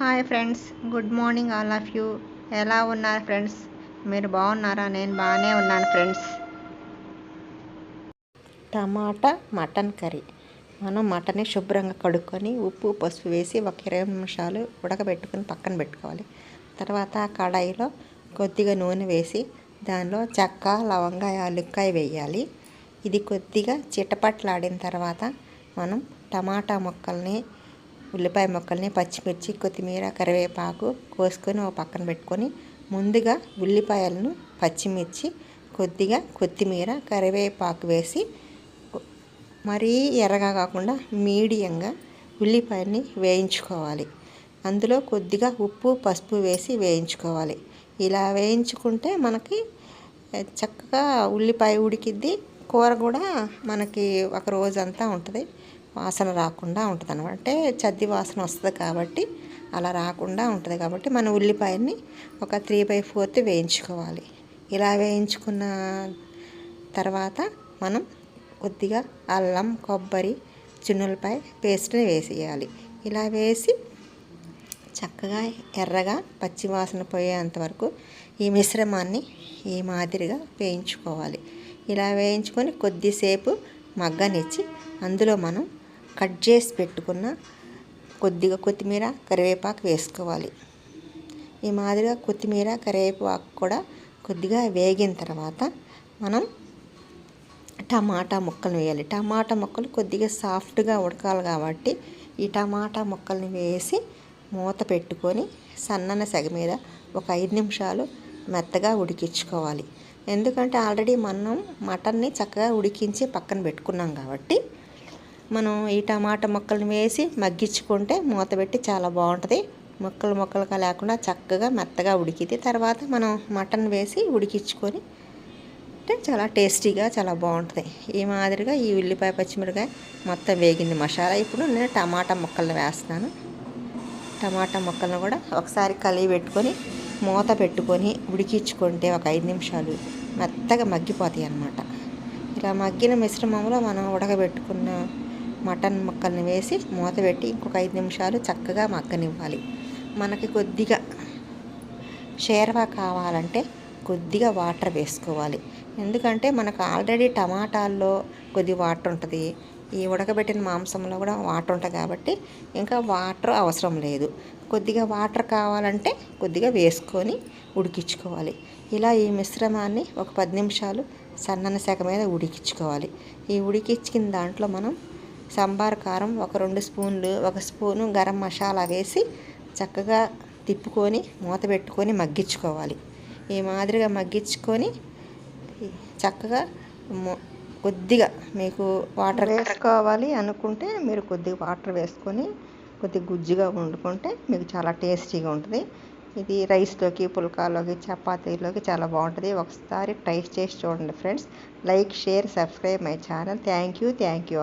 Hi friends, good morning all of you. ఎలా ఉన్నారు friends? మీరు బాగున్నారా? నేను బాగానే ఉన్నాను ఫ్రెండ్స్. టమాటా మటన్ కర్రీ. మనం మటన్ని శుభ్రంగా కడుక్కొని ఉప్పు పసుపు వేసి ఒక 20 నిమిషాలు ఉడకబెట్టుకొని పక్కన పెట్టుకోవాలి. తర్వాత కడాయిలో కొద్దిగా నూనె వేసి దానిలో చెక్క, లవంగ, యాలక్కాయ వేయాలి. ఇది కొద్దిగా చిటపట్లాడిన తర్వాత మనం టమాటా ముక్కల్ని, ఉల్లిపాయ ముక్కల్ని, పచ్చిమిర్చి, కొత్తిమీర, కరివేపాకు కోసుకొని ఒక పక్కన పెట్టుకొని ముందుగా ఉల్లిపాయలను, పచ్చిమిర్చి, కొద్దిగా కొత్తిమీర, కరివేపాకు వేసి మరీ ఎర్రగా కాకుండా మీడియంగా ఉల్లిపాయని వేయించుకోవాలి. అందులో కొద్దిగా ఉప్పు పసుపు వేసి వేయించుకోవాలి. ఇలా వేయించుకుంటే మనకి చక్కగా ఉల్లిపాయ ఉడికిద్ది. కూర కూడా మనకి ఒక రోజంతా ఉంటుంది, వాసన రాకుండా ఉంటుంది అన్నమాట. అంటే చద్ది వాసన వస్తుంది కాబట్టి అలా రాకుండా ఉంటుంది కాబట్టి మన ఉల్లిపాయని ఒక 3/4 వేయించుకోవాలి. ఇలా వేయించుకున్న తర్వాత మనం కొద్దిగా అల్లం, కొబ్బరి, చిన్నులపాయ పేస్ట్ని వేసేయాలి. ఇలా వేసి చక్కగా ఎర్రగా పచ్చివాసన పోయేంత వరకు ఈ మిశ్రమాన్ని ఈ మాదిరిగా వేయించుకోవాలి. ఇలా వేయించుకొని కొద్దిసేపు మగ్గనిచ్చి అందులో మనం కట్ చేసి పెట్టుకున్న కొద్దిగా కొత్తిమీర, కరివేపాకు వేసుకోవాలి. ఈ మాదిరిగా కొత్తిమీర, కరివేపాకు కూడా కొద్దిగా వేగిన తర్వాత మనం టమాటా ముక్కలు వేయాలి. టమాటా ముక్కలు కొద్దిగా సాఫ్ట్గా ఉడకాలి కాబట్టి ఈ టమాటా ముక్కల్ని వేసి మూత పెట్టుకొని సన్నని సెగ మీద ఒక 5 నిమిషాలు మెత్తగా ఉడికించుకోవాలి. ఎందుకంటే ఆల్రెడీ మనం మటన్ని చక్కగా ఉడికించి పక్కన పెట్టుకున్నాం కాబట్టి మనం ఈ టమాటా ముక్కల్ని వేసి మగ్గించుకుంటే మూత పెట్టి చాలా బాగుంటుంది. ముక్కలుగా లేకుండా చక్కగా మెత్తగా ఉడికింది. తర్వాత మనం మటన్ వేసి ఉడికించుకొని అంటే చాలా టేస్టీగా చాలా బాగుంటుంది. ఈ మాదిరిగా ఈ ఉల్లిపాయ, పచ్చిమిరకాయ మొత్తం వేగింది మసాలా. ఇప్పుడు నేను టమాటా ముక్కల్ని వేస్తున్నాను. టమాటా ముక్కలను కూడా ఒకసారి కలిగి పెట్టుకొని మూత పెట్టుకొని ఉడికించుకుంటే ఒక 5 నిమిషాలు మెత్తగా మగ్గిపోతాయి అన్నమాట. ఇలా మగ్గిన మిశ్రమంలో మనం ఉడకబెట్టుకున్న మటన్ ముక్కల్ని వేసి మూత పెట్టి ఇంకొక 5 నిమిషాలు చక్కగా మగ్గనివ్వాలి. మనకి కొద్దిగా షేర్వా కావాలంటే కొద్దిగా వాటర్ వేసుకోవాలి. ఎందుకంటే మనకు ఆల్రెడీ టమాటాల్లో కొద్ది వాటర్ ఉంటుంది, ఈ ఉడకబెట్టిన మాంసంలో కూడా వాటర్ ఉంటుంది కాబట్టి ఇంకా వాటర్ అవసరం లేదు. కొద్దిగా వాటర్ కావాలంటే కొద్దిగా వేసుకొని ఉడికించుకోవాలి. ఇలా ఈ మిశ్రమాన్ని ఒక 10 నిమిషాలు సన్నని సెగ మీద ఉడికించుకోవాలి. ఈ ఉడికించిన దాంట్లో మనం సాంబార్ కారం ఒక 2 స్పూన్లు, 1 స్పూను గరం మసాలా వేసి చక్కగా తిప్పుకొని మూత పెట్టుకొని మగ్గించుకోవాలి. ఈ మాదిరిగా మగ్గించుకొని చక్కగా కొద్దిగా మీకు వాటర్ వేసుకోవాలి అనుకుంటే మీరు కొద్దిగా వాటర్ వేసుకొని కొద్దిగా గుజ్జుగా వండుకుంటే మీకు చాలా టేస్టీగా ఉంటుంది. ఇది రైస్లోకి, పుల్కాలోకి, చపాతీలోకి చాలా బాగుంటుంది. ఒకసారి ట్రై చేసి చూడండి friends. Like, share, subscribe my channel. Thank you.